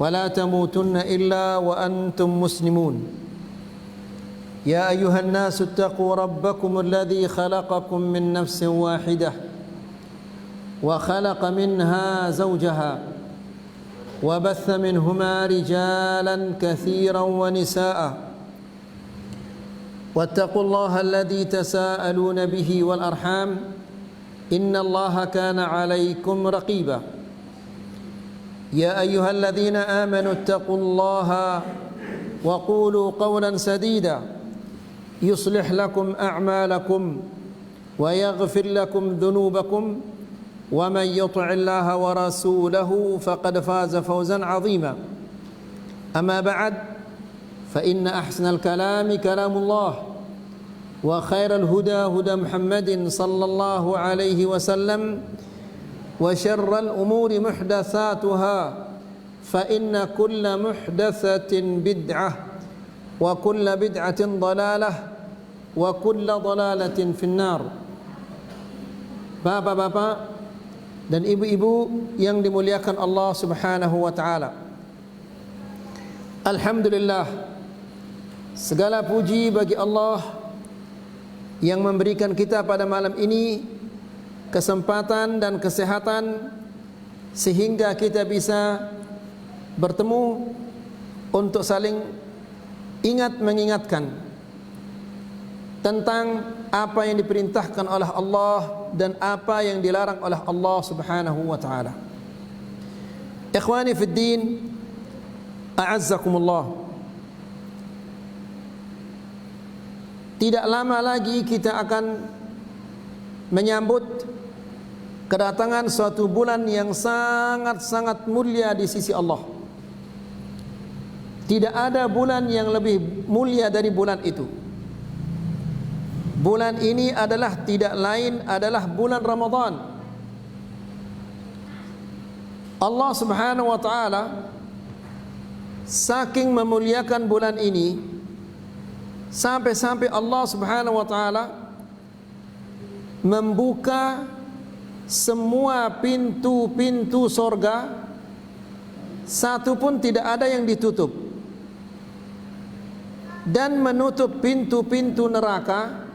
ولا تموتن إلا وأنتم مسلمون يا أيها الناس اتقوا ربكم الذي خلقكم من نفس واحدة وخلق منها زوجها وبث منهما رجالا كثيرا ونساء واتقوا الله الذي تساءلون به والأرحام إن الله كان عليكم رقيبا يا أيها الذين آمنوا اتقوا الله وقولوا قولا سديدا يصلح لكم أعمالكم ويغفر لكم ذنوبكم ومن يطع الله ورسوله فقد فاز فوزا عظيما أما بعد فإن أحسن الكلام كلام الله وخير الهدى هدى محمد صلى الله عليه وسلم وشر الأمور محدثاتها فإن كل محدثة بدعة وكل بدعة ضلالة وكل ضلالة في النار. Bapak-bapak dan ibu-ibu yang dimuliakan Allah Subhanahu wa taala. Alhamdulillah, segala puji bagi Allah yang memberikan kita pada malam ini kesempatan dan kesehatan sehingga kita bisa bertemu untuk saling ingat mengingatkan tentang apa yang diperintahkan oleh Allah dan apa yang dilarang oleh Allah Subhanahu wa taala. Ikhwani fid din, a'azzakumullah. Tidak lama lagi kita akan menyambut kedatangan suatu bulan yang sangat-sangat mulia di sisi Allah. Tidak ada bulan yang lebih mulia dari bulan itu. Bulan ini adalah tidak lain adalah bulan Ramadan. Allah Subhanahu wa taala saking memuliakan bulan ini sampai-sampai Allah Subhanahu wa taala membuka semua pintu-pintu sorga, satu pun tidak ada yang ditutup, dan menutup pintu-pintu neraka,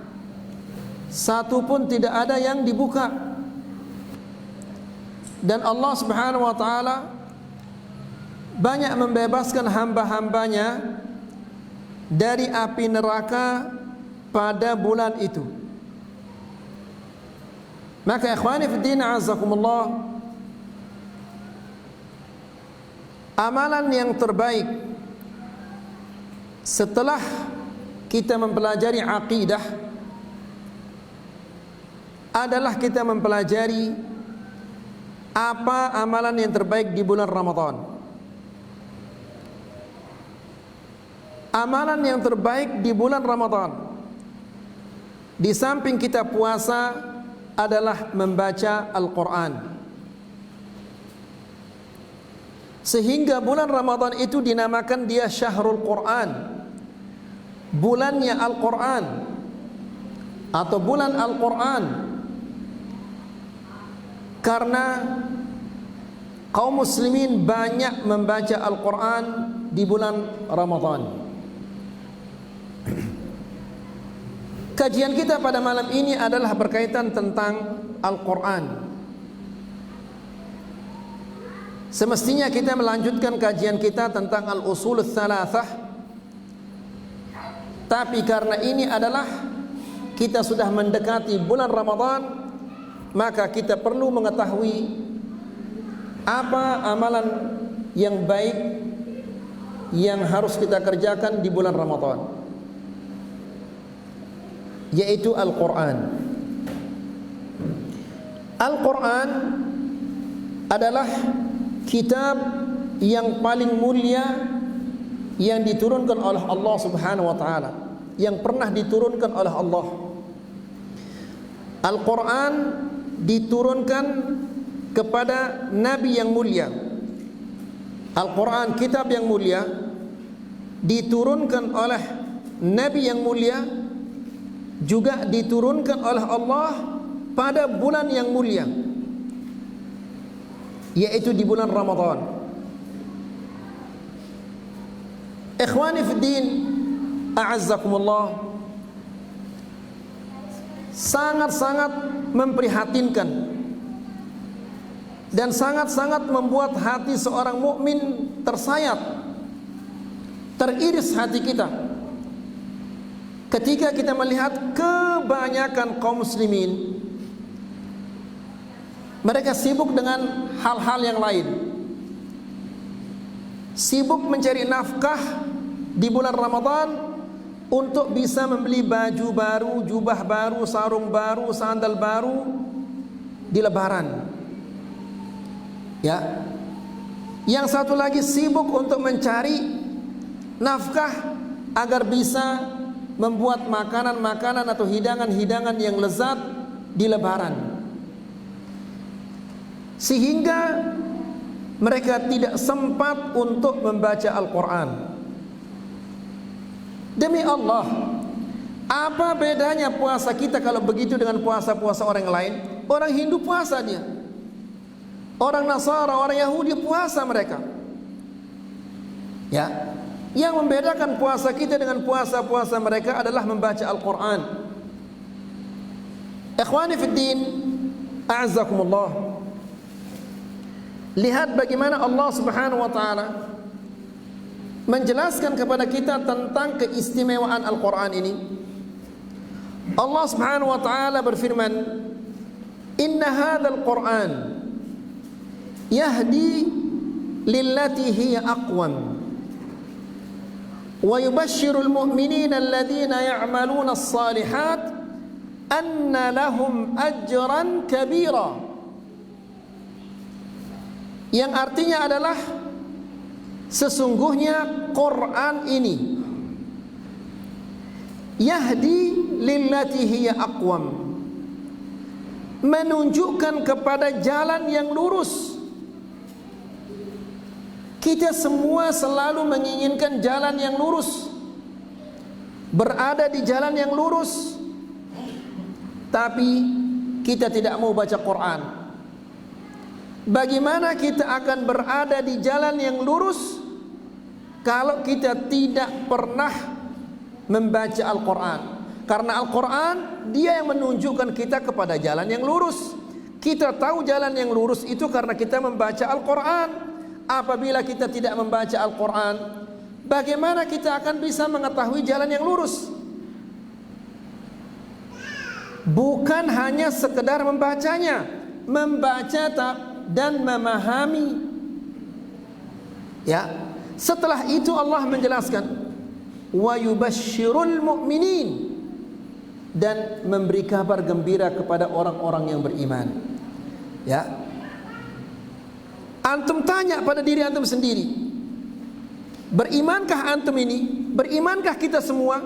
satu pun tidak ada yang dibuka. Dan Allah Subhanahu wa taala banyak membebaskan hamba-hambanya dari api neraka pada bulan itu. Maka ikhwani fiddin a'azzakumullah, amalan yang terbaik setelah kita mempelajari aqidah adalah kita mempelajari apa amalan yang terbaik di bulan Ramadan. Amalan yang terbaik di bulan Ramadan, di samping kita puasa, adalah membaca Al-Quran. Sehingga bulan Ramadan itu dinamakan dia Syahrul Quran, bulannya Al-Quran atau bulan Al-Quran, karena kaum muslimin banyak membaca Al-Quran di bulan Ramadan. Kajian kita pada malam ini adalah berkaitan tentang Al-Quran. Semestinya kita melanjutkan kajian kita tentang Al-Usul Tsalatsah, tapi karena ini adalah kita sudah mendekati bulan Ramadan, maka kita perlu mengetahui apa amalan yang baik yang harus kita kerjakan di bulan Ramadan, yaitu Al-Quran. Al-Quran adalah kitab yang paling mulia yang diturunkan oleh Allah Subhanahu wa taala, yang pernah diturunkan oleh Allah. Al-Quran diturunkan kepada Nabi yang mulia. Al-Quran, kitab yang mulia, diturunkan oleh Nabi yang mulia, juga diturunkan oleh Allah pada bulan yang mulia, yaitu di bulan Ramadan. Ikhwani fi din, a'azzakumullah, sangat-sangat memprihatinkan dan sangat-sangat membuat hati seorang mukmin tersayat, teriris hati kita ketika kita melihat kebanyakan kaum muslimin mereka sibuk dengan hal-hal yang lain, sibuk mencari nafkah di bulan Ramadan untuk bisa membeli baju baru, jubah baru, sarung baru, sandal baru di Lebaran. Ya. Yang satu lagi sibuk untuk mencari nafkah agar bisa membuat makanan-makanan atau hidangan-hidangan yang lezat di Lebaran, sehingga mereka tidak sempat untuk membaca Al-Quran. Demi Allah, apa bedanya puasa kita kalau begitu dengan puasa-puasa orang lain? Orang Hindu puasa dia, orang Nasara, orang Yahudi puasa mereka. Ya, yang membedakan puasa kita dengan puasa-puasa mereka adalah membaca Al-Quran. Ikhwani fid din, a'azzakumullah, lihat bagaimana Allah Subhanahu wa taala menjelaskan kepada kita tentang keistimewaan Al-Quran ini. Allah Subhanahu wa taala berfirman, "Inna hadzal Qur'an yahdi lillati hiya aqwam wa yubashshirul mu'minina alladhina ya'maluna as-salihat anna lahum ajran kabira." Yang artinya adalah sesungguhnya Quran ini yahdi lillati hiya aqwam, menunjukkan kepada jalan yang lurus. Kita semua selalu menginginkan jalan yang lurus, berada di jalan yang lurus, tapi kita tidak mau baca Quran. Bagaimana kita akan berada di jalan yang lurus kalau kita tidak pernah membaca Al-Quran? Karena Al-Quran dia yang menunjukkan kita kepada jalan yang lurus. Kita tahu jalan yang lurus itu karena kita membaca Al-Quran. Apabila kita tidak membaca Al-Quran, bagaimana kita akan bisa mengetahui jalan yang lurus? Bukan hanya sekedar membacanya, membaca dan memahami. Ya, setelah itu Allah menjelaskan, wa yubashshirul mu'minin, dan memberi kabar gembira kepada orang-orang yang beriman. Ya, antum tanya pada diri antum sendiri, berimankah antum ini? Berimankah kita semua?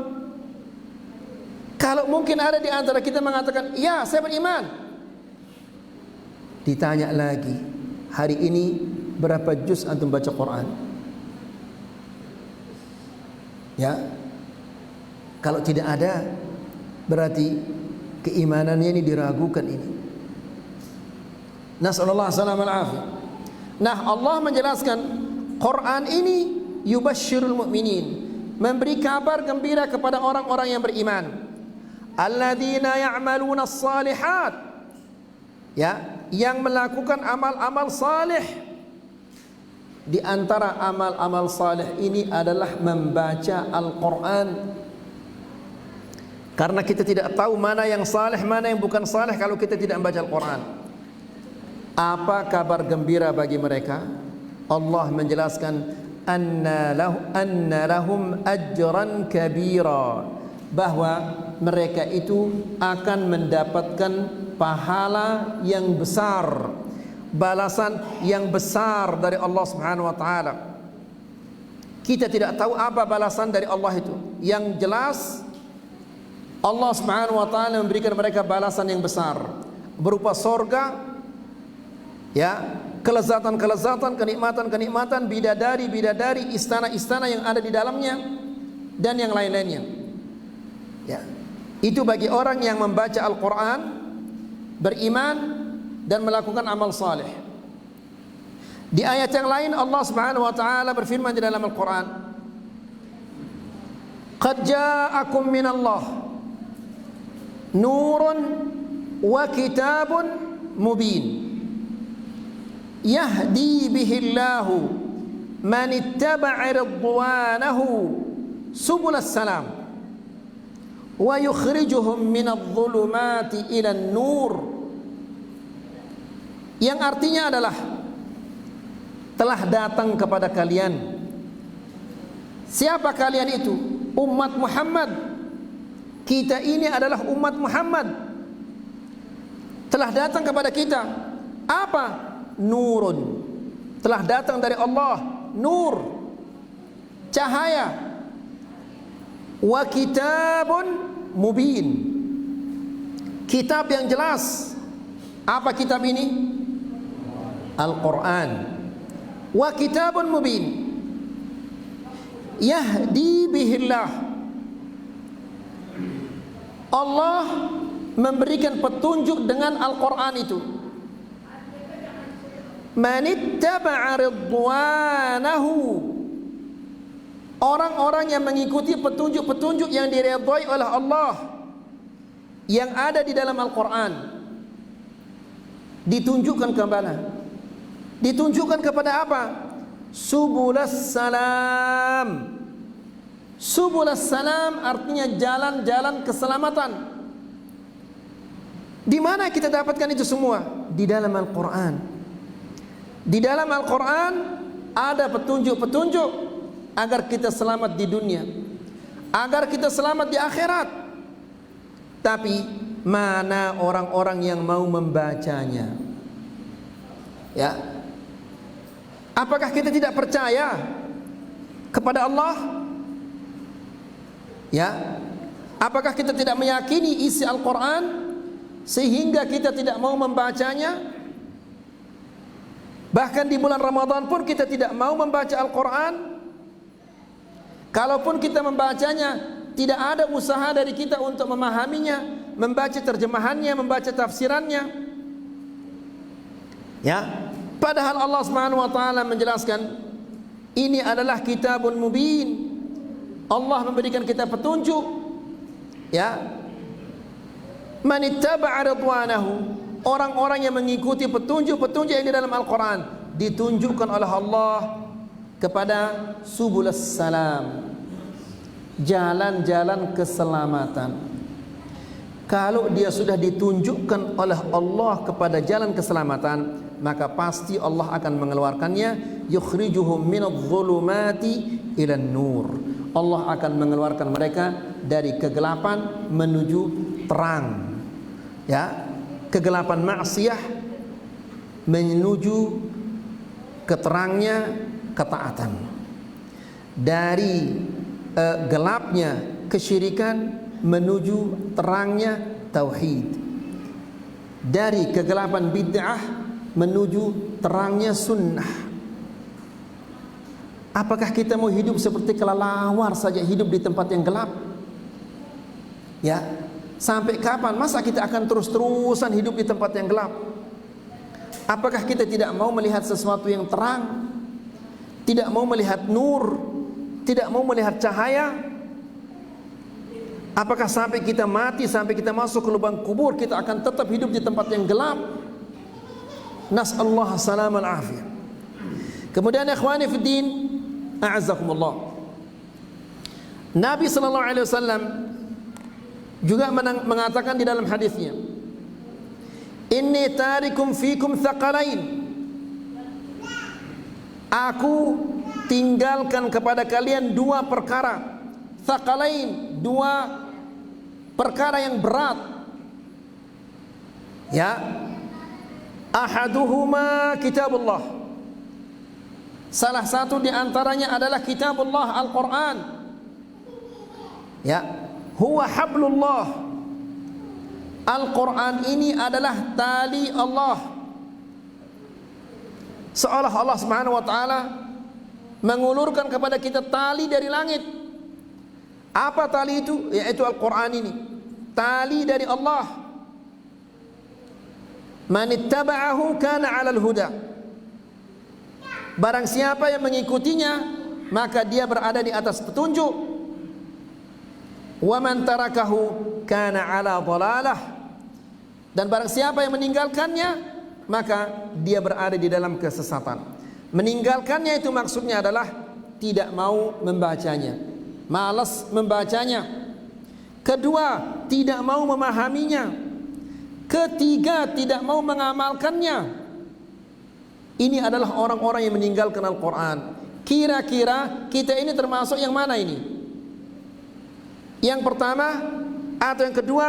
Kalau mungkin ada di antara kita mengatakan, ya saya beriman. Ditanya lagi, hari ini berapa juz antum baca Quran? Ya, kalau tidak ada, berarti keimanannya ini diragukan ini. Nasallallahu alaihi wasallam. Nah, Allah menjelaskan Quran ini yubashshirul mu'minin, memberi kabar gembira kepada orang-orang yang beriman. Alladzina ya'maluna as-salihat, ya, yang melakukan amal-amal saleh. Di antara amal-amal saleh ini adalah membaca Al-Quran. Karena kita tidak tahu mana yang saleh, mana yang bukan saleh kalau kita tidak membaca Al-Quran. Apa kabar gembira bagi mereka? Allah menjelaskan, anna lahum ajran kabira, bahwa mereka itu akan mendapatkan pahala yang besar, balasan yang besar dari Allah Subhanahu wa taala. Kita tidak tahu apa balasan dari Allah itu. Yang jelas Allah Subhanahu wa taala memberikan mereka balasan yang besar berupa sorga, ya, kelezatan-kelezatan, kenikmatan-kenikmatan, bidadari-bidadari, istana-istana yang ada di dalamnya, dan yang lain-lainnya. Ya, itu bagi orang yang membaca Al-Quran, beriman, dan melakukan amal saleh. Di ayat yang lain Allah Subhanahu wa taala berfirman di dalam Al-Quran, qad ja'akum minallah nurun wa kitabun mubin yahdi bihillahu man ittaba'a ridwanahu subulas salam wa yukhrijuhum minadh-dhulumati ilan nur, yang artinya adalah telah datang kepada kalian. Siapa kalian itu? Umat Muhammad. Kita ini adalah umat Muhammad. Telah datang kepada kita apa? Nurun. Telah datang dari Allah, nur, cahaya. Wa kitabun mubin, kitab yang jelas. Apa kitab ini? Al-Quran. Wa kitabun mubin yahdi bihillah, Allah memberikan petunjuk dengan Al-Quran itu. Manittaba'a ridwanahu, orang-orang yang mengikuti petunjuk-petunjuk yang diridhai oleh Allah yang ada di dalam Al-Quran. Ditunjukkan ke mana? Ditunjukkan kepada apa? Subulas salam. Subulas salam artinya jalan-jalan keselamatan. Di mana kita dapatkan itu semua? Di dalam Al-Quran. Di dalam Al-Quran ada petunjuk-petunjuk agar kita selamat di dunia, agar kita selamat di akhirat. Tapi mana orang-orang yang mau membacanya? Ya, apakah kita tidak percaya kepada Allah? Ya, apakah kita tidak meyakini isi Al-Quran sehingga kita tidak mau membacanya? Bahkan di bulan Ramadan pun kita tidak mau membaca Al-Quran. Kalaupun kita membacanya, tidak ada usaha dari kita untuk memahaminya, membaca terjemahannya, membaca tafsirannya. Ya, padahal Allah Subhanahu wa taala menjelaskan ini adalah kitabun mubin. Allah memberikan kita petunjuk. Ya. Manittaba'a ridwanahu, orang-orang yang mengikuti petunjuk-petunjuk yang di dalam Al-Quran ditunjukkan oleh Allah kepada subulas salam, jalan-jalan keselamatan. Kalau dia sudah ditunjukkan oleh Allah kepada jalan keselamatan, maka pasti Allah akan mengeluarkannya. Yukhrijuhum minadh-dhulumati ilan nur, Allah akan mengeluarkan mereka dari kegelapan menuju terang. Ya, kegelapan maksiat menuju keterangnya ketaatan, dari gelapnya kesyirikan menuju terangnya tauhid, dari kegelapan bid'ah menuju terangnya sunnah. Apakah kita mau hidup seperti kelelawar saja, hidup di tempat yang gelap? Ya, sampai kapan masa kita akan terus-terusan hidup di tempat yang gelap? Apakah kita tidak mau melihat sesuatu yang terang? Tidak mau melihat nur? Tidak mau melihat cahaya? Apakah sampai kita mati, sampai kita masuk ke lubang kubur, kita akan tetap hidup di tempat yang gelap? Nas'allahu salam al-afiyah. Kemudian ikhwani fi din, a'azzakumullah, Nabi sallallahu alaihi wasallam juga mengatakan di dalam hadisnya, inni tarikum fikum thaqalain, aku tinggalkan kepada kalian dua perkara. Thaqalain, dua perkara yang berat. Ya, ahaduhuma kitabullah, salah satu di antaranya adalah kitabullah, Al-Quran. Ya, huwa hablullah, Al-Quran ini adalah tali Allah. Seolah Allah Subhanahu wa ta'ala mengulurkan kepada kita tali dari langit. Apa tali itu? Yaitu Al-Quran ini, tali dari Allah. Man ittaba'ahu kana 'alal huda, barang siapa yang mengikutinya maka dia berada di atas petunjuk. wa man tarakahu kana ala dhalalah, dan barang siapa yang meninggalkannya maka dia berada di dalam kesesatan. Meninggalkannya itu maksudnya adalah tidak mau membacanya, malas membacanya. Kedua, tidak mau memahaminya. Ketiga, tidak mau mengamalkannya. Ini adalah orang-orang yang meninggalkan Al-Quran. Kira-kira kita ini termasuk yang mana ini? Yang pertama, atau yang kedua,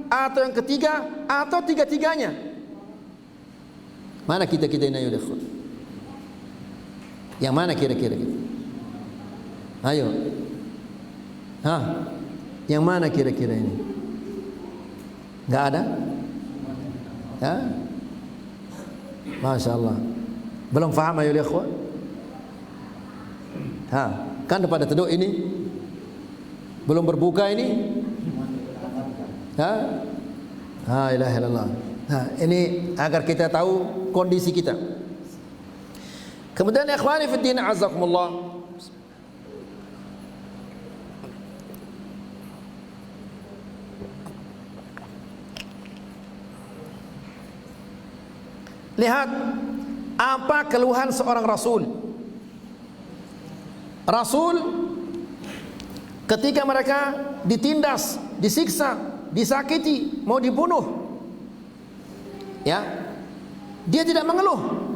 atau yang ketiga, atau tiga-tiganya? Mana kita-kita ini? Ayo, yang mana kira-kira? Ayo. Hah? Yang mana kira-kira ini? Enggak ada? Ya? Masya Allah. Belum faham ayo ikhwan? Kan pada teduh ini? Belum berbuka ini? La ilaha illallah. Ini agar kita tahu kondisi kita. Kemudian ikhwani fi din azakumullah, lihat apa keluhan seorang rasul. Rasul ketika mereka ditindas, disiksa, disakiti, mau dibunuh, ya, dia tidak mengeluh.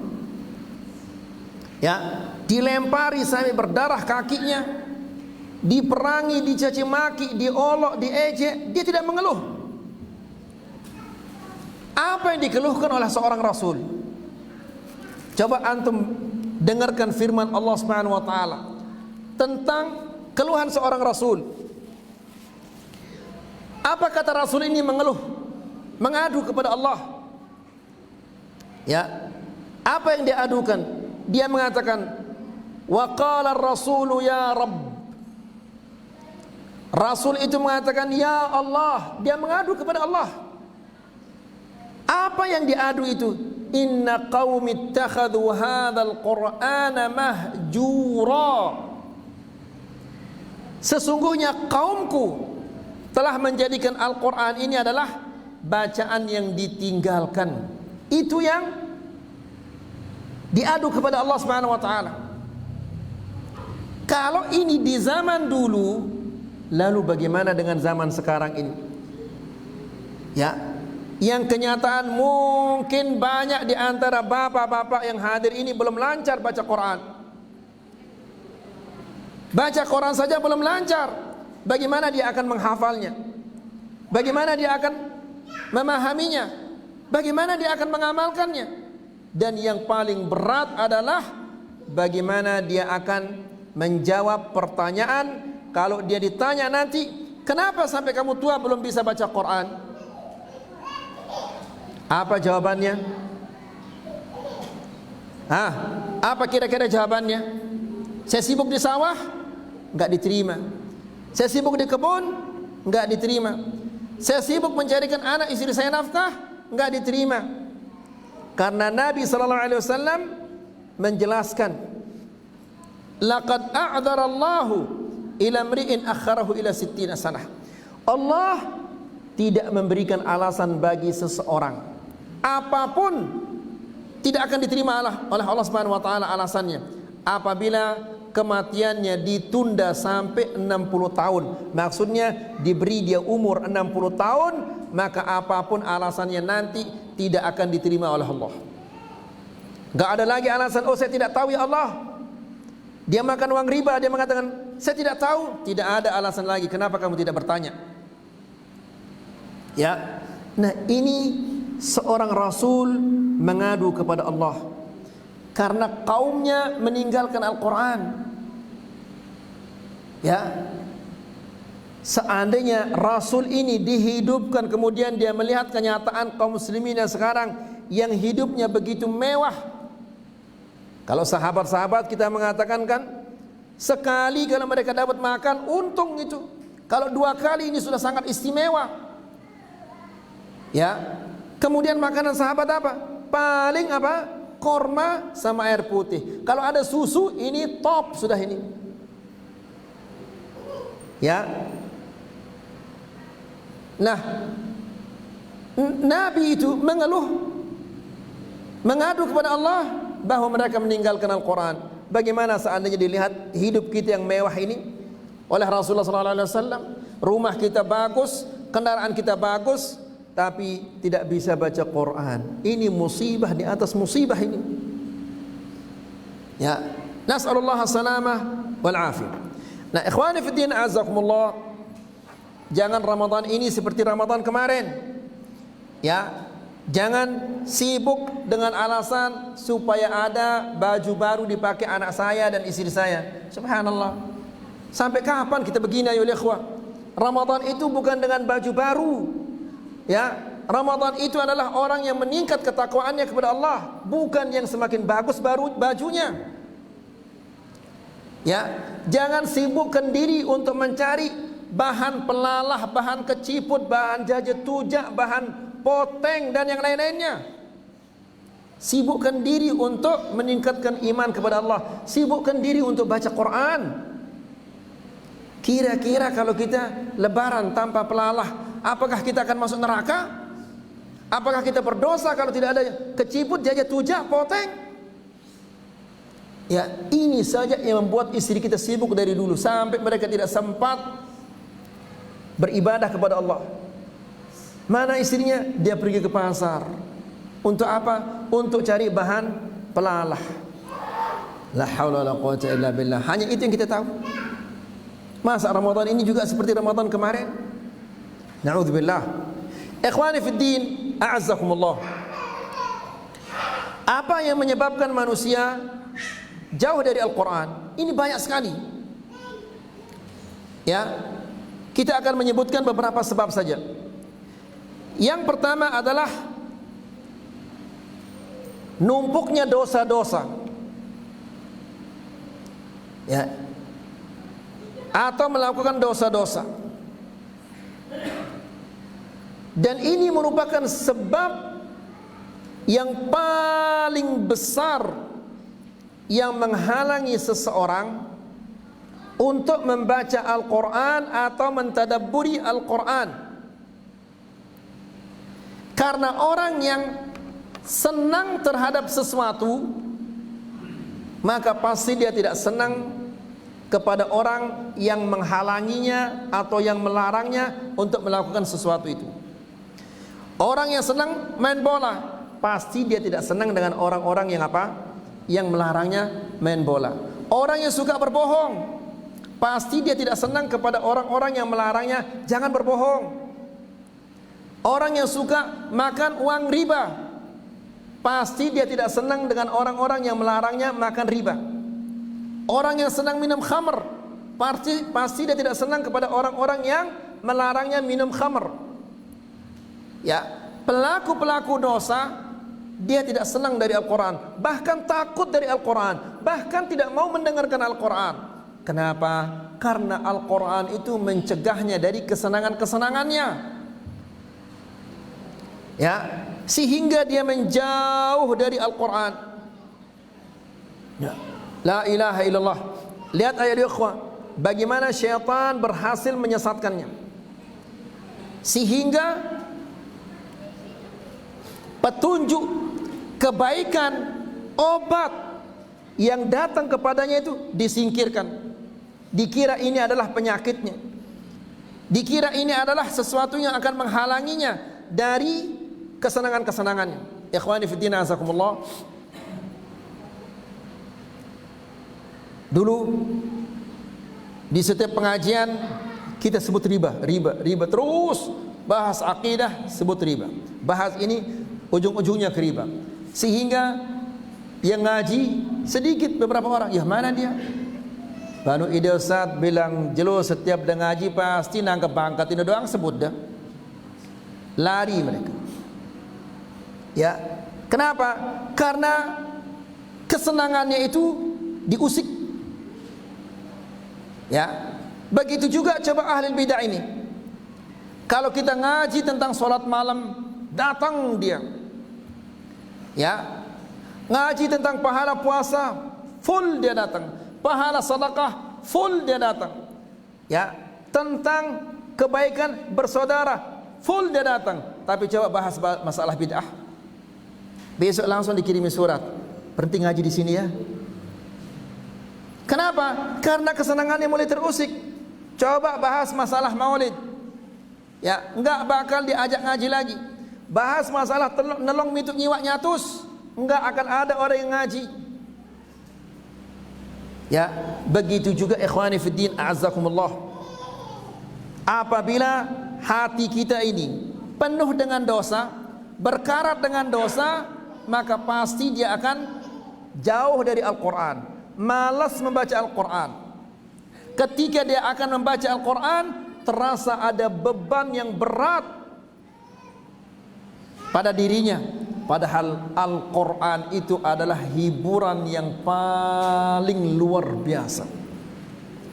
Ya, dilempari sampai berdarah kakinya, diperangi, dicaci maki, diolok, diejek, dia tidak mengeluh. Apa yang dikeluhkan oleh seorang rasul? Coba antum dengarkan firman Allah Subhanahu wa taala tentang keluhan seorang rasul. Apa kata rasul ini mengeluh, mengadu kepada Allah? Ya, apa yang dia adukan? Dia mengatakan, wa qala ar-rasulu ya Rabb. Rasul itu mengatakan ya Allah, dia mengadu kepada Allah. Apa yang diadu itu? Inna qaumi ittakhadhu hadzal qur'ana mahjura. Sesungguhnya kaumku telah menjadikan Al-Qur'an ini adalah bacaan yang ditinggalkan. Itu yang diadu kepada Allah Subhanahu wa taala. Kalau ini di zaman dulu, lalu bagaimana dengan zaman sekarang ini? Ya, yang kenyataan mungkin banyak di antara bapak-bapak yang hadir ini belum lancar baca Quran. Baca Quran saja belum lancar. Bagaimana dia akan menghafalnya? Bagaimana dia akan memahaminya? Bagaimana dia akan mengamalkannya? Dan yang paling berat adalah bagaimana dia akan menjawab pertanyaan kalau dia ditanya nanti, kenapa sampai kamu tua belum bisa baca Quran? Apa jawabannya? Apa kira-kira jawabannya? Saya sibuk di sawah, enggak diterima. Saya sibuk di kebun, enggak diterima. Saya sibuk mencarikan anak istri saya nafkah, enggak diterima. Karena Nabi sallallahu alaihi wasallam menjelaskan, laqad a'dzara Allahu ila mri'in akharahu ila 60 sanah. Allah tidak memberikan alasan bagi seseorang apapun tidak akan diterima oleh Allah Subhanahu wa taala alasannya apabila kematiannya ditunda sampai 60 tahun. Maksudnya diberi dia umur 60 tahun, maka apapun alasannya nanti tidak akan diterima oleh Allah. Gak ada lagi alasan, oh saya tidak tahu ya Allah. Dia makan uang riba, dia mengatakan saya tidak tahu. Tidak ada alasan lagi, kenapa kamu tidak bertanya? Ya, nah ini seorang rasul mengadu kepada Allah karena kaumnya meninggalkan Al-Quran. Ya, seandainya rasul ini dihidupkan, kemudian dia melihat kenyataan kaum muslimin yang sekarang yang hidupnya begitu mewah. Kalau sahabat-sahabat kita mengatakan kan, sekali kalau mereka dapat makan untung itu, kalau 2 kali ini sudah sangat istimewa. Ya, kemudian makanan sahabat apa? Paling apa? Korma sama air putih. Kalau ada susu ini top sudah ini. Ya, Nah, Nabi itu mengeluh, mengadu kepada Allah bahwa mereka meninggalkan Al-Quran. Bagaimana seandainya dilihat hidup kita yang mewah ini oleh Rasulullah SAW, rumah kita bagus, kendaraan kita bagus, tapi tidak bisa baca Quran. Ini musibah di atas musibah ini. Ya, nas'alullah salamah wal afiyah. Nah, ikhwani fi din, azakumullah, jangan Ramadan ini seperti Ramadan kemarin. Ya, jangan sibuk dengan alasan supaya ada baju baru dipakai anak saya dan istri saya. Subhanallah. Sampai kapan kita begini ya ikhwah? Ramadan itu bukan dengan baju baru. Ya, Ramadan itu adalah orang yang meningkat ketakwaannya kepada Allah, bukan yang semakin bagus baru bajunya. Ya, jangan sibukkan diri untuk mencari bahan pelalah, bahan keciput, bahan jajet tujak, bahan poteng dan yang lain-lainnya. Sibukkan diri untuk meningkatkan iman kepada Allah. Sibukkan diri untuk baca Quran. Kira-kira kalau kita lebaran tanpa pelalah, apakah kita akan masuk neraka? Apakah kita berdosa kalau tidak ada keciput, jajet tujak, poteng? Ya, ini saja yang membuat istri kita sibuk dari dulu sampai mereka tidak sempat beribadah kepada Allah. Mana istrinya? Dia pergi ke pasar. Untuk apa? Untuk cari bahan pelalah. La haula wala quwwata illa billah. Hanya itu yang kita tahu. Masa Ramadan ini juga seperti Ramadan kemarin? Na'udzubillah. Ikhwani fid din, a'azzakumullah. Apa yang menyebabkan manusia jauh dari Al-Quran? Ini banyak sekali. Ya, kita akan menyebutkan beberapa sebab saja. Yang pertama adalah numpuknya dosa-dosa, ya, atau melakukan dosa-dosa. Dan ini merupakan sebab yang paling besar yang menghalangi seseorang untuk membaca Al-Quran atau mentadabburi Al-Quran. Karena orang yang senang terhadap sesuatu, maka pasti dia tidak senang kepada orang yang menghalanginya atau yang melarangnya untuk melakukan sesuatu itu. Orang yang senang main bola, pasti dia tidak senang dengan orang-orang yang apa? Yang melarangnya main bola. Orang yang suka berbohong, pasti dia tidak senang kepada orang-orang yang melarangnya jangan berbohong. Orang yang suka makan uang riba, pasti dia tidak senang dengan orang-orang yang melarangnya makan riba. Orang yang senang minum khamr, pasti dia tidak senang kepada orang-orang yang melarangnya minum khamr. Ya, pelaku-pelaku dosa dia tidak senang dari Al-Quran, bahkan takut dari Al-Quran, bahkan tidak mau mendengarkan Al-Quran. Kenapa? Karena Al-Quran itu mencegahnya dari kesenangan-kesenangannya. Ya, sehingga dia menjauh dari Al-Quran. Ya. La ilaha illallah. Lihat ayat ikhwah, bagaimana syaitan berhasil menyesatkannya, sehingga petunjuk kebaikan, obat yang datang kepadanya itu disingkirkan. Dikira ini adalah penyakitnya, dikira ini adalah sesuatu yang akan menghalanginya dari kesenangan-kesenangannya. Ikhwani fiddin, azakumullah. Dulu di setiap pengajian kita sebut riba terus, bahas akidah sebut riba, bahas ini ujung-ujungnya ke riba, sehingga yang ngaji sedikit beberapa orang. Ya mana dia? Banu ide Ustaz bilang jelas setiap dia ngaji pasti nangkep pangkat ini doang sebut dah. Lari mereka. Ya, kenapa? Karena kesenangannya itu diusik. Ya, begitu juga coba ahli bidah ini. Kalau kita ngaji tentang sholat malam, datang dia. Ya, ngaji tentang pahala puasa, full dia datang. Pahala sedekah, full dia datang. Ya, tentang kebaikan bersaudara, full dia datang. Tapi coba bahas masalah bid'ah, besok langsung dikirimi surat, berhenti ngaji di sini ya. Kenapa? Karena kesenangannya mulai terusik. Coba bahas masalah maulid, ya enggak bakal diajak ngaji lagi. Bahas masalah nelong mituk nyiwak nyatus, enggak akan ada orang yang ngaji. Ya, begitu juga ikhwani fiddin a'azzakumullah. Apabila hati kita ini penuh dengan dosa, berkarat dengan dosa, maka pasti dia akan jauh dari Al-Quran, malas membaca Al-Quran. Ketika dia akan membaca Al-Quran, terasa ada beban yang berat pada dirinya. Padahal Al-Quran itu adalah hiburan yang paling luar biasa.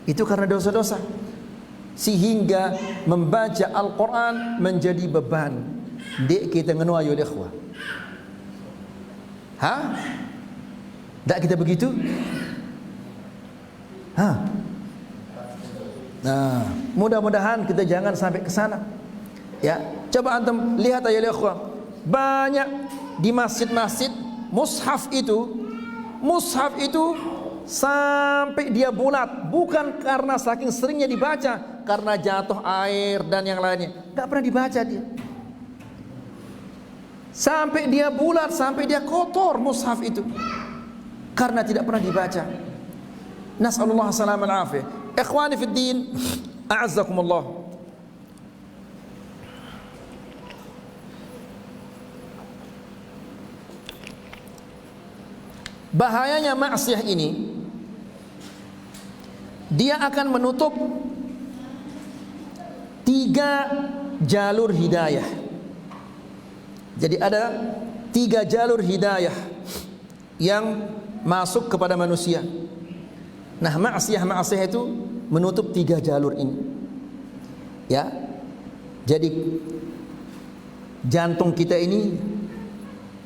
Itu karena dosa-dosa, sehingga membaca Al-Quran menjadi beban. Dek kita ngenu ayo ikhwah. Hah? Tak kita begitu? Hah? Nah, mudah-mudahan kita jangan sampai ke sana. Ya, coba antum lihat ayo ikhwah. Banyak di masjid-masjid mushaf itu sampai dia bulat, bukan karena saking seringnya dibaca, karena jatuh air dan yang lainnya. Tak pernah dibaca dia. Sampai dia bulat, sampai dia kotor mushaf itu, karena tidak pernah dibaca. Nas'alullah salam al-afiyah. Ikhwani fid din, a'azzakumullah. Bahayanya maksiat ini, dia akan menutup 3 jalur hidayah. Jadi ada 3 jalur hidayah yang masuk kepada manusia. Nah, maksiat itu menutup 3 jalur ini. Ya. Jadi jantung kita ini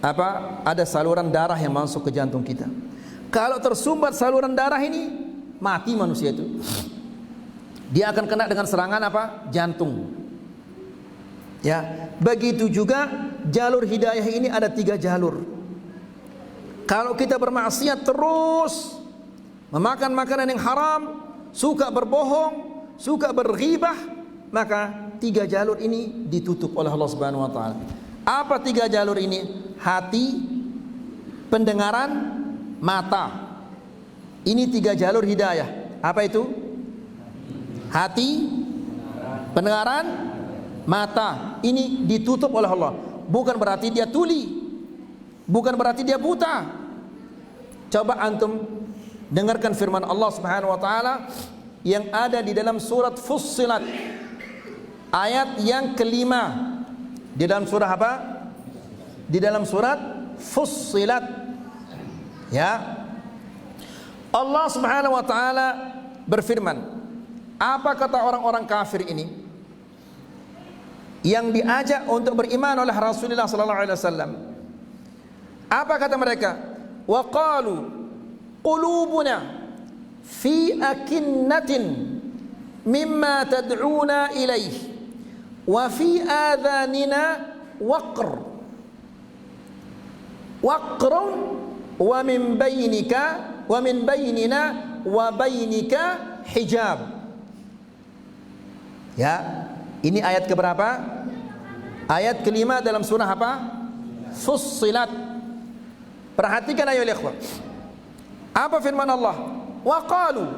ada saluran darah yang masuk ke jantung kita. Kalau tersumbat saluran darah ini, mati manusia itu. Dia akan kena dengan serangan jantung. Ya, begitu juga jalur hidayah ini ada 3 jalur. Kalau kita bermaksiat terus, memakan makanan yang haram, suka berbohong, suka berghibah, maka 3 jalur ini ditutup oleh Allah Subhanahu wa taala. Apa 3 jalur ini? Hati, pendengaran, mata. Ini 3 jalur hidayah. Apa itu? Hati, pendengaran, mata. Ini ditutup oleh Allah. Bukan berarti dia tuli, bukan berarti dia buta. Coba antum dengarkan firman Allah Subhanahu wa taala yang ada di dalam surat Fussilat, ayat yang kelima. Di dalam surah apa? Di dalam surat Fussilat. Ya. Allah Subhanahu wa taala berfirman, apa kata orang-orang kafir ini yang diajak untuk beriman oleh Rasulullah sallallahu alaihi wasallam? Apa kata mereka? Wa qalu qulubuna fi akinnatin mimma tad'una ilaihi wa fi adhanina waqrun wa min bainina wa bainika hijab. Ya, ini ayat keberapa? Ayat kelima dalam surah apa? Fussilat. Perhatikan ayo ikhwah. Apa firman Allah? Wa qalu,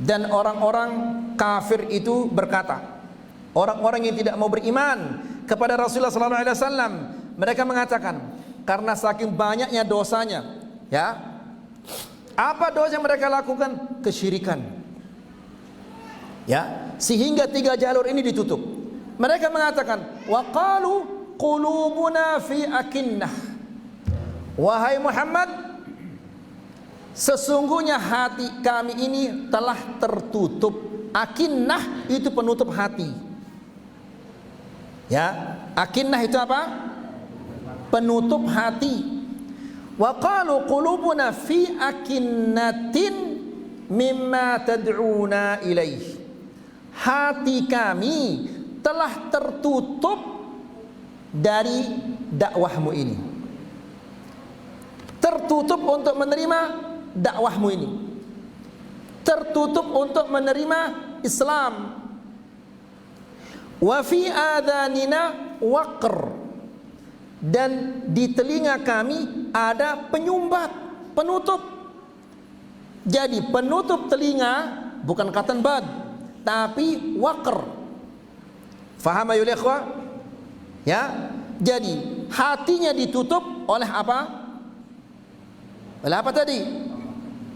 dan orang-orang kafir itu berkata, orang-orang yang tidak mau beriman kepada Rasulullah sallallahu alaihi wasallam, mereka mengatakan karena saking banyaknya dosanya, ya. Apa dosa yang mereka lakukan? Kesyirikan. Ya, sehingga 3 jalur ini ditutup. Mereka mengatakan, wa qalu qulubuna fi akinnah. Wahai Muhammad, sesungguhnya hati kami ini telah tertutup. Akinnah itu penutup hati. Ya, akinnah itu apa? Penutup hati. Wa qalu qulubuna fi akinnatin mimma tad'una ilaih. Hati kami telah tertutup dari dakwahmu ini, tertutup untuk menerima dakwahmu ini, tertutup untuk menerima Islam. Wa fi adhanina waqr, dan di telinga kami ada penyumbat, penutup. Jadi penutup telinga bukan katan bad, tapi waqr. Faham ya ikhwah? Ya. Jadi hatinya ditutup oleh apa? Oleh apa tadi?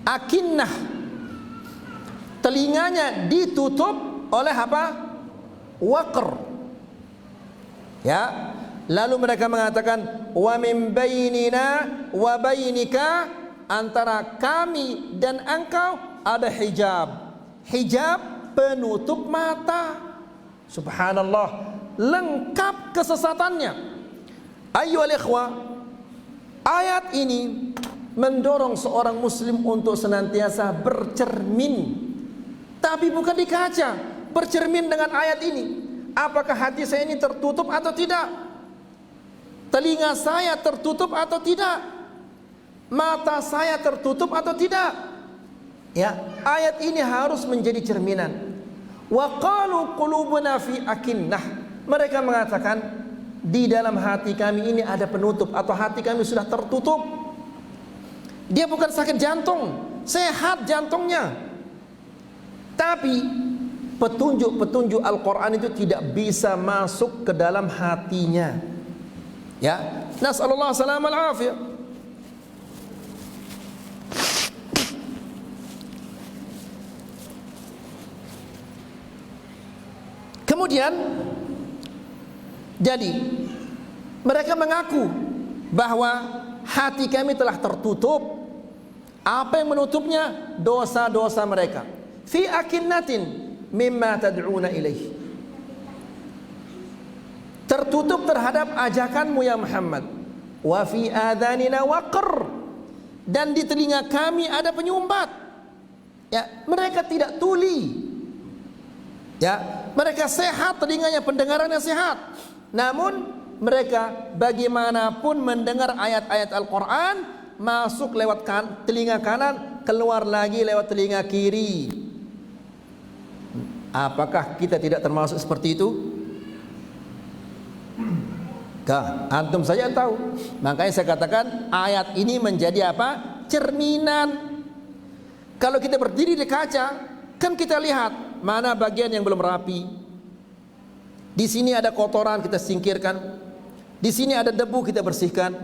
Akinnah. Telinganya ditutup oleh apa? Waqr. Ya. Lalu mereka mengatakan, wa min bainina wa bainika, antara kami dan engkau ada hijab. Hijab penutup mata. Subhanallah, lengkap kesesatannya. Ayyuhal ikhwah, ayat ini mendorong seorang muslim untuk senantiasa bercermin, tapi bukan di kaca. Bercermin dengan ayat ini. Apakah hati saya ini tertutup atau tidak? Telinga saya tertutup atau tidak? Mata saya tertutup atau tidak? Ya, ayat ini harus menjadi cerminan. Wa qalu qulubuna fi akinnah. Mereka mengatakan di dalam hati kami ini ada penutup, atau hati kami sudah tertutup. Dia bukan sakit jantung, sehat jantungnya. Tapi petunjuk-petunjuk Al-Quran itu tidak bisa masuk ke dalam hatinya. Ya, nas'alullah salam al-afiyah. Kemudian jadi mereka mengaku bahwa hati kami telah tertutup. Apa yang menutupnya? Dosa-dosa mereka. Fi akinnatin mimma tad'una ilaih. Tertutup terhadap ajakanmu ya Muhammad. Wa fi adhanina waqr, dan di telinga kami ada penyumbat. Ya, mereka tidak tuli. Ya, mereka sehat telinganya, pendengarannya sehat. Namun mereka bagaimanapun mendengar ayat-ayat Al-Quran, masuk lewat telinga kanan, keluar lagi lewat telinga kiri. Apakah kita tidak termasuk seperti itu? Antum saja tahu. Makanya saya katakan ayat ini menjadi apa? Cerminan. Kalau kita berdiri di kaca, kan kita lihat mana bagian yang belum rapi. Di sini ada kotoran, kita singkirkan. Di sini ada debu, kita bersihkan.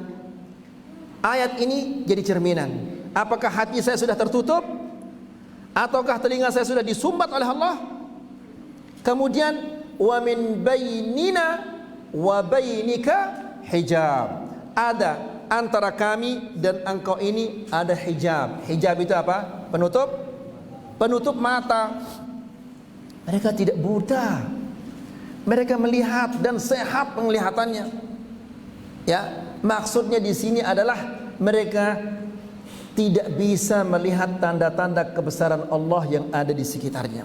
Ayat ini jadi cerminan. Apakah hati saya sudah tertutup, ataukah telinga saya sudah disumbat oleh Allah? Kemudian wa min bainina wa bainika hijab. Ada antara kami dan engkau ini ada hijab. Hijab itu apa? Penutup, penutup mata. Mereka tidak buta. Mereka melihat dan sehat penglihatannya. Ya, maksudnya di sini adalah mereka tidak bisa melihat tanda-tanda kebesaran Allah yang ada di sekitarnya.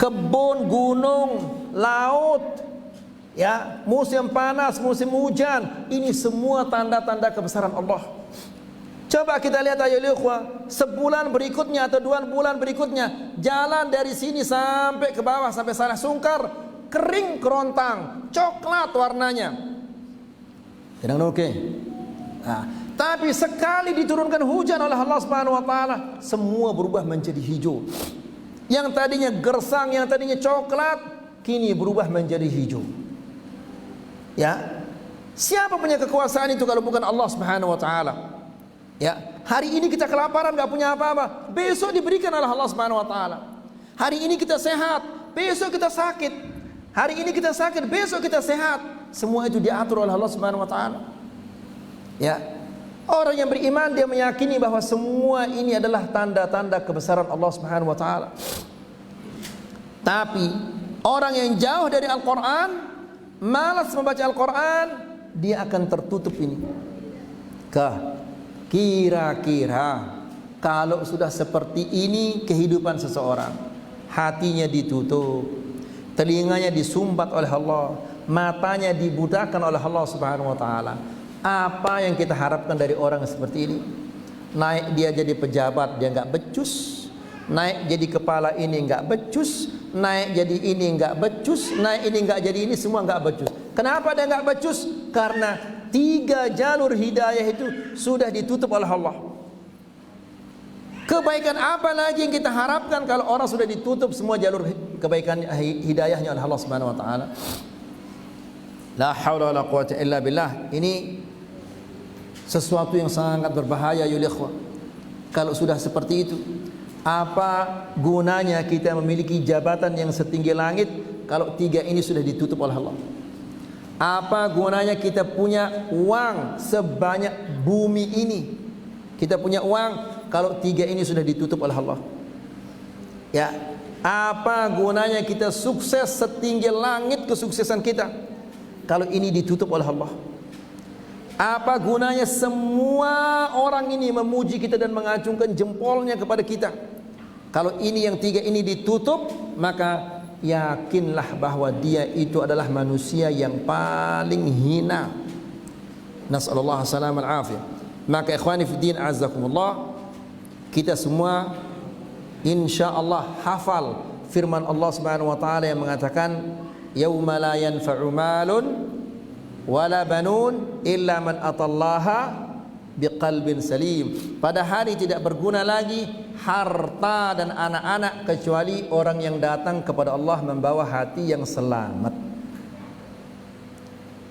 Kebun, gunung, laut, ya, musim panas, musim hujan, ini semua tanda-tanda kebesaran Allah. Coba kita lihat ayo ikhwah, sebulan berikutnya atau 2 bulan berikutnya, jalan dari sini sampai ke bawah sampai Saleh Sungkar, kering kerontang, coklat warnanya. Tidak oke. Nah, tapi sekali diturunkan hujan oleh Allah Subhanahu wa taala, semua berubah menjadi hijau. Yang tadinya gersang, yang tadinya coklat, kini berubah menjadi hijau. Ya, siapa punya kekuasaan itu kalau bukan Allah Subhanahu wa taala? Ya, hari ini kita kelaparan, nggak punya apa-apa, besok diberikan oleh Allah Subhanahu wa taala. Hari ini kita sehat, besok kita sakit. Hari ini kita sakit, besok kita sehat. Semua itu diatur oleh Allah Subhanahu wa taala. Ya. Orang yang beriman dia meyakini bahwa semua ini adalah tanda-tanda kebesaran Allah Subhanahu wa taala. Tapi orang yang jauh dari Al-Qur'an, malas membaca Al-Quran, dia akan tertutup ini. Kira-kira kalau sudah seperti ini kehidupan seseorang, hatinya ditutup, telinganya disumbat oleh Allah, matanya dibutakan oleh Allah Subhanahu wa taala. Apa yang kita harapkan dari orang seperti ini? Naik dia jadi pejabat, dia enggak becus. Naik jadi kepala ini enggak becus. Naik jadi ini enggak becus. Naik ini enggak jadi ini, semua enggak becus. Kenapa dia enggak becus? Karena 3 jalur hidayah itu sudah ditutup oleh Allah. Kebaikan apa lagi yang kita harapkan kalau orang sudah ditutup semua jalur kebaikan hidayahnya oleh Allah Subhanahu wa taala? La haula wala quwwata illa billah. Ini sesuatu yang sangat berbahaya ya ikhwah. Kalau sudah seperti itu, apa gunanya kita memiliki jabatan yang setinggi langit kalau 3 ini sudah ditutup oleh Allah? Apa gunanya kita punya uang sebanyak bumi ini? Kita punya uang kalau 3 ini sudah ditutup oleh Allah. Ya, apa gunanya kita sukses setinggi langit kesuksesan kita kalau ini ditutup oleh Allah? Apa gunanya semua orang ini memuji kita dan mengacungkan jempolnya kepada kita kalau ini yang 3 ini ditutup? Maka yakinlah bahwa dia itu adalah manusia yang paling hina. Nasallallahu alaihi wasallam. Maka ikhwani fiddin azzakumullah, kita semua insyaallah hafal firman Allah Subhanahu wa taala yang mengatakan yauma la yanfa'u malun wala banun illa man atallaha biqalbin salim. Pada hari tidak berguna lagi harta dan anak-anak kecuali orang yang datang kepada Allah membawa hati yang selamat.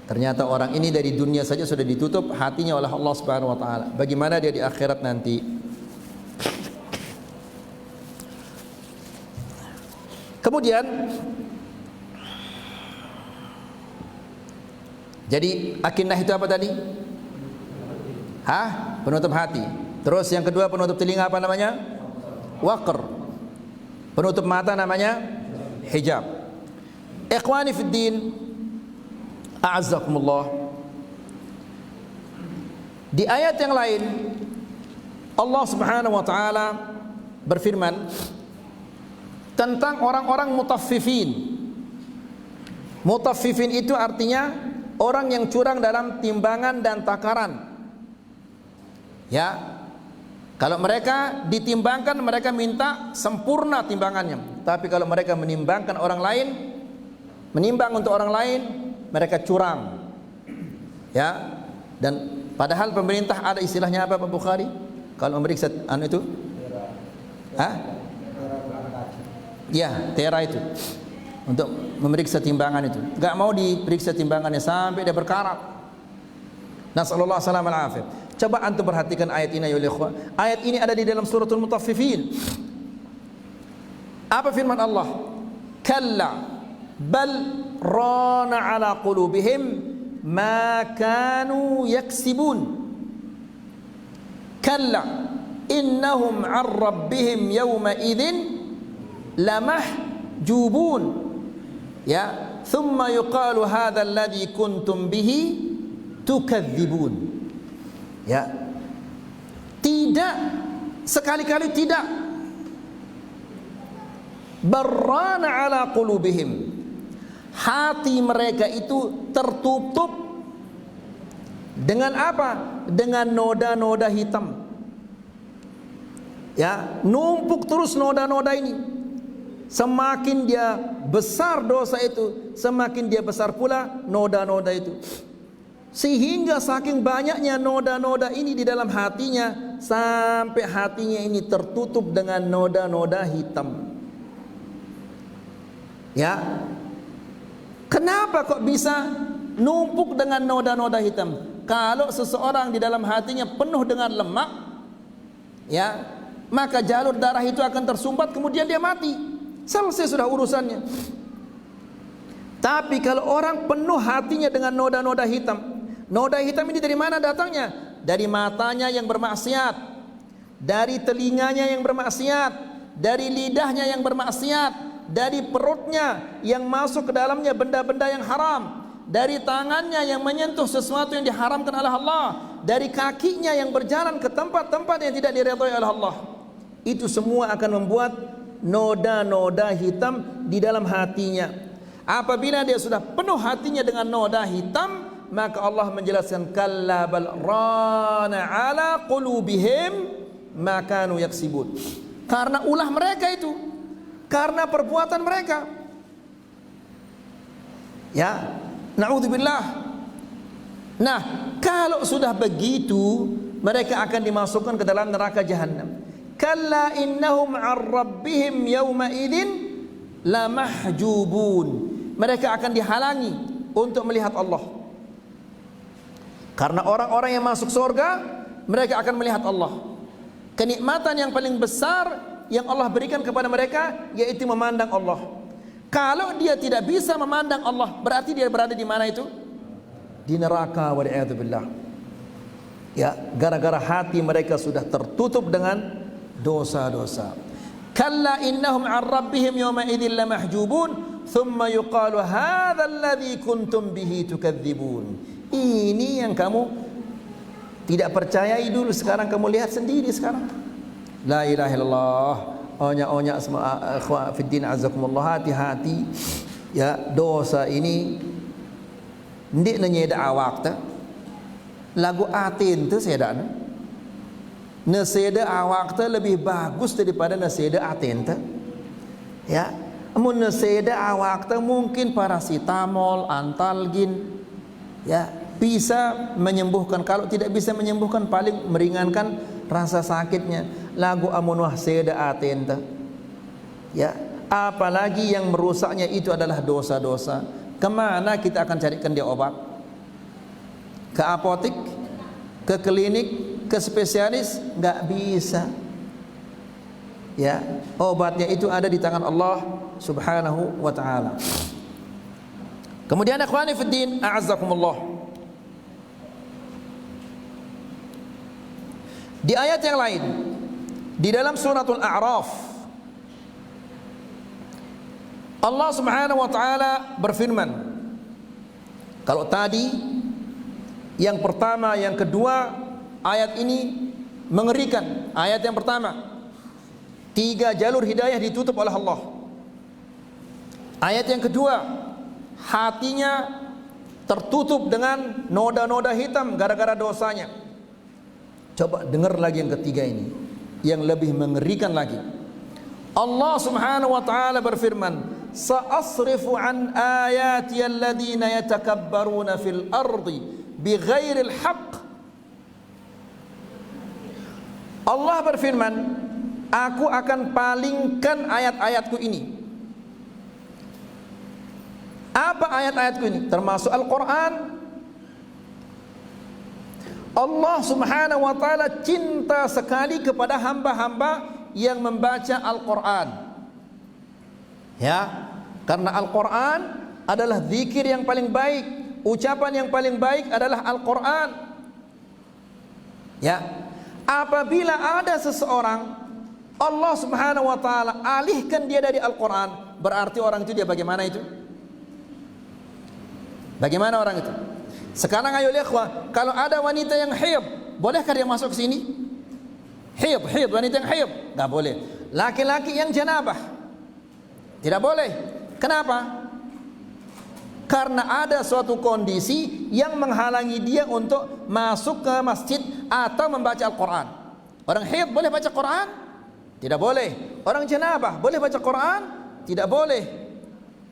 Ternyata orang ini dari dunia saja sudah ditutup hatinya oleh Allah Subhanahu wa taala. Bagaimana dia di akhirat nanti? Kemudian jadi akinah itu apa tadi? Penutup hati. Terus yang kedua penutup telinga apa namanya? Waqr. Penutup mata namanya hijab. Ikhwani fid din, a'azzakumullah. Di ayat yang lain Allah Subhanahu wa taala berfirman tentang orang-orang mutaffifin. Mutaffifin itu artinya orang yang curang dalam timbangan dan takaran. Ya, kalau mereka ditimbangkan mereka minta sempurna timbangannya. Tapi kalau mereka menimbangkan orang lain, menimbang untuk orang lain, mereka curang. Ya, dan padahal pemerintah ada istilahnya apa Pak Bukhari? Kalau memeriksa itu? Ya, tera itu. Untuk memeriksa timbangan itu. Enggak mau diperiksa timbangannya sampai dia berkarat. Nasallallahu alaihi wasallam. Coba antum perhatikan ayat ini ya ikhwah. Ayat ini ada di dalam suratul Mutaffifin. Apa firman Allah? Kalla bal rana ala qulubihim ma kanu yaksibun. Kalla innahum 'an rabbihim yawma idzin lamahjubun. Ya, thumma yuqalu hadha alladhi kuntum bihi tukadzibun. Ya, tidak, sekali-kali tidak. Barrana ala qulubihim, hati mereka itu tertutup dengan apa? Dengan noda-noda hitam. Ya, numpuk terus noda-noda ini. Semakin dia besar dosa itu, semakin dia besar pula noda-noda itu. Sehingga saking banyaknya noda-noda ini di dalam hatinya, sampai hatinya ini tertutup dengan noda-noda hitam. Ya, kenapa kok bisa numpuk dengan noda-noda hitam? Kalau seseorang di dalam hatinya penuh dengan lemak, ya, maka jalur darah itu akan tersumbat, kemudian dia mati. Selesai sudah urusannya. Tapi kalau orang penuh hatinya dengan noda-noda hitam, noda hitam ini dari mana datangnya? Dari matanya yang bermaksiat, dari telinganya yang bermaksiat, dari lidahnya yang bermaksiat, dari perutnya yang masuk ke dalamnya benda-benda yang haram, dari tangannya yang menyentuh sesuatu yang diharamkan oleh Allah, dari kakinya yang berjalan ke tempat-tempat yang tidak diridhai oleh Allah. Itu semua akan membuat noda-noda hitam di dalam hatinya. Apabila dia sudah penuh hatinya dengan noda hitam, maka Allah menjelaskan kalla bal rana ala qulubihim ma kanu yaksibun. Karena ulah mereka itu, karena perbuatan mereka. Ya, naudzubillah. Nah, kalau sudah begitu, mereka akan dimasukkan ke dalam neraka jahanam. Kalla innahum 'an rabbihim yawma idzin lamahjubun. Mereka akan dihalangi untuk melihat Allah. Karena orang-orang yang masuk surga, mereka akan melihat Allah. Kenikmatan yang paling besar yang Allah berikan kepada mereka yaitu memandang Allah. Kalau dia tidak bisa memandang Allah, berarti dia berada di mana itu? Di neraka, wal'iyadzubillah. Ya, gara-gara hati mereka sudah tertutup dengan dosa-dosa. Kalla innahum 'an rabbihim yawma idzin lamahjubun thumma yuqalu hadzal ladzi kuntum bihi tukadzibun. Ini yang kamu tidak percayai dulu, sekarang kamu lihat sendiri sekarang. La ilaha illallah. Onya-onya semua akhwa fiddin azakumullah, hati-hati ya, dosa ini ndik nyeda awak ta lagu atin tu sedana neseda awak ta lebih bagus daripada neseda atin ta ya. Amun neseda awak ta mungkin paracetamol, antalgin ya, bisa menyembuhkan. Kalau tidak bisa menyembuhkan, paling meringankan rasa sakitnya. Lagu amun wah seda atenta ya, apalagi yang merusaknya itu adalah dosa-dosa. Kemana kita akan carikan dia obat? Ke apotik, ke klinik, ke spesialis? Nggak bisa ya. Obatnya itu ada di tangan Allah subhanahu wa ta'ala. Kemudian akhwani fiddin a'azzakumullah, di ayat yang lain di dalam suratul A'raf, Allah subhanahu wa ta'ala berfirman. Kalau tadi yang pertama, yang kedua, ayat ini mengerikan. Ayat yang pertama, 3 jalur hidayah ditutup oleh Allah. Ayat yang kedua, hatinya tertutup dengan noda-noda hitam gara-gara dosanya. Coba dengar lagi yang ketiga ini, yang lebih mengerikan lagi. Allah subhanahu wa ta'ala berfirman, sa'asrifu an ayati alladhina yatakabbaruna fil ardi bighairil haqq. Allah berfirman, aku akan palingkan ayat-ayatku ini. Apa ayat-ayatku ini? Termasuk Al-Quran. Allah subhanahu wa ta'ala cinta sekali kepada hamba-hamba yang membaca Al-Quran ya, karena Al-Quran adalah zikir yang paling baik, ucapan yang paling baik adalah Al-Quran ya. Apabila ada seseorang Allah subhanahu wa ta'ala alihkan dia dari Al-Quran, berarti orang itu dia bagaimana itu? Bagaimana orang itu? Sekarang ayo ikhwah, kalau ada wanita yang haid, bolehkah dia masuk ke sini? Haid, wanita yang haid, enggak boleh. Laki-laki yang janabah, tidak boleh. Kenapa? Karena ada suatu kondisi yang menghalangi dia untuk masuk ke masjid atau membaca Al-Quran. Orang haid boleh baca Quran? Tidak boleh. Orang janabah boleh baca Quran? Tidak boleh.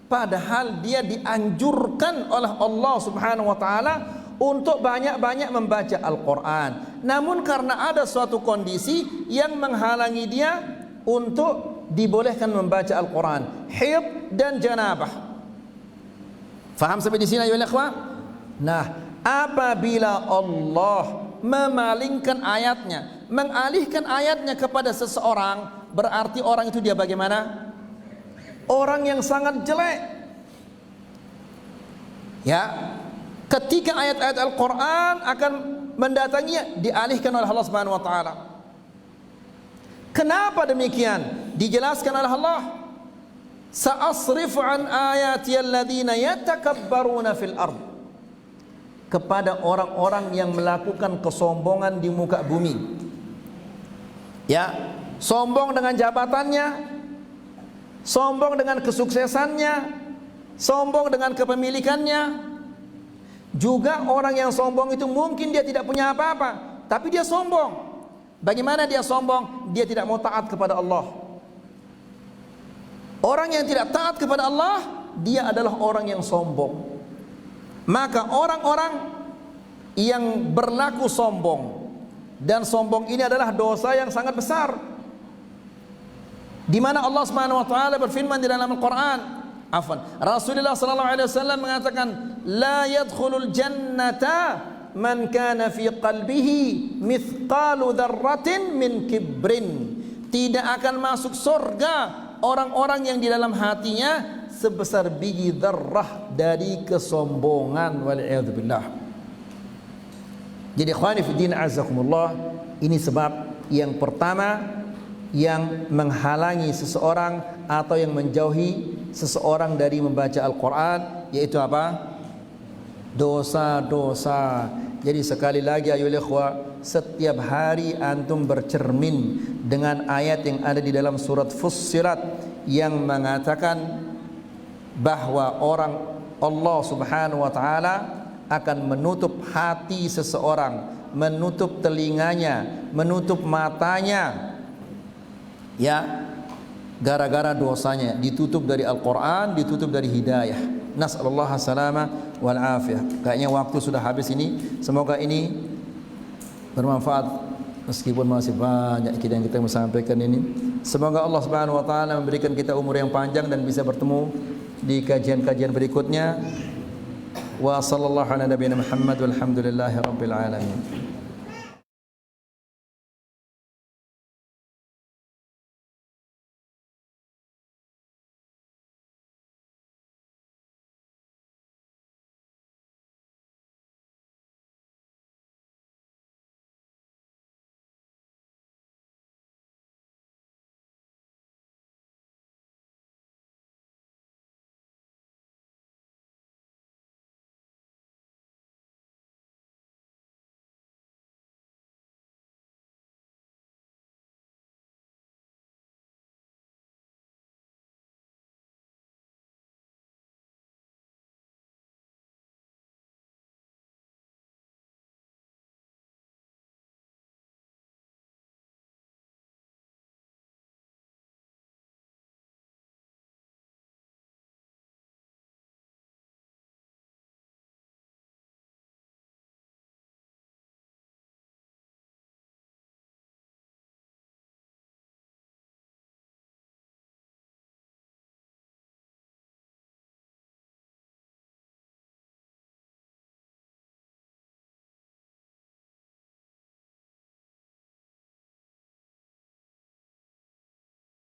Padahal dia dianjurkan oleh Allah subhanahu wa ta'ala untuk banyak-banyak membaca Al-Quran. Namun karena ada suatu kondisi yang menghalangi dia untuk dibolehkan membaca Al-Quran, haid dan janabah. Faham sampai di sini ya ikhwah? Nah, apabila Allah memalingkan ayatnya, mengalihkan ayatnya kepada seseorang, berarti orang itu dia bagaimana? Orang yang sangat jelek ya. Ketika ayat-ayat Al-Quran akan mendatanginya, dialihkan oleh Allah subhanahu wa ta'ala. Kenapa demikian? Dijelaskan oleh Allah, sa'asrifu an ayati alladhina yatakabbaruna fil ard, kepada orang-orang yang melakukan kesombongan di muka bumi ya. Sombong dengan jabatannya, sombong dengan kesuksesannya, sombong dengan kepemilikannya. Juga orang yang sombong itu mungkin dia tidak punya apa-apa, tapi dia sombong. Bagaimana dia sombong? Dia tidak mau taat kepada Allah. Orang yang tidak taat kepada Allah, dia adalah orang yang sombong. Maka orang-orang yang berlaku sombong, dan sombong ini adalah dosa yang sangat besar, di mana Allah Subhanahu wa taala berfirman di dalam Al-Qur'an, Rasulullah sallallahu alaihi wasallam mengatakan, la yadkhulul jannata man kana fi qalbihi mithqalu dzarratin min kibrin. Tidak akan masuk surga orang-orang yang di dalam hatinya sebesar biji dzarrah dari kesombongan, wal'iyadzubillah. Jadi ikhwani fi din azakumullah, ini sebab yang pertama yang menghalangi seseorang atau yang menjauhi seseorang dari membaca Al-Quran, yaitu apa? Dosa-dosa. Jadi sekali lagi ayo ikhwah, setiap hari antum bercermin dengan ayat yang ada di dalam surat Fussilat yang mengatakan bahwa Allah Subhanahu wa taala akan menutup hati seseorang, menutup telinganya, menutup matanya, ya, gara-gara dosanya, ditutup dari Al-Quran, ditutup dari hidayah. Nas'alullah salama wal afiyah. Kayaknya waktu sudah habis ini. Semoga ini bermanfaat, meskipun masih banyak yang kita mau sampaikan ini. Semoga Allah Subhanahu wa taala memberikan kita umur yang panjang dan bisa bertemu di kajian-kajian berikutnya. Wa sallallahu ala nabiyina Muhammad walhamdulillahi rabbil alamin.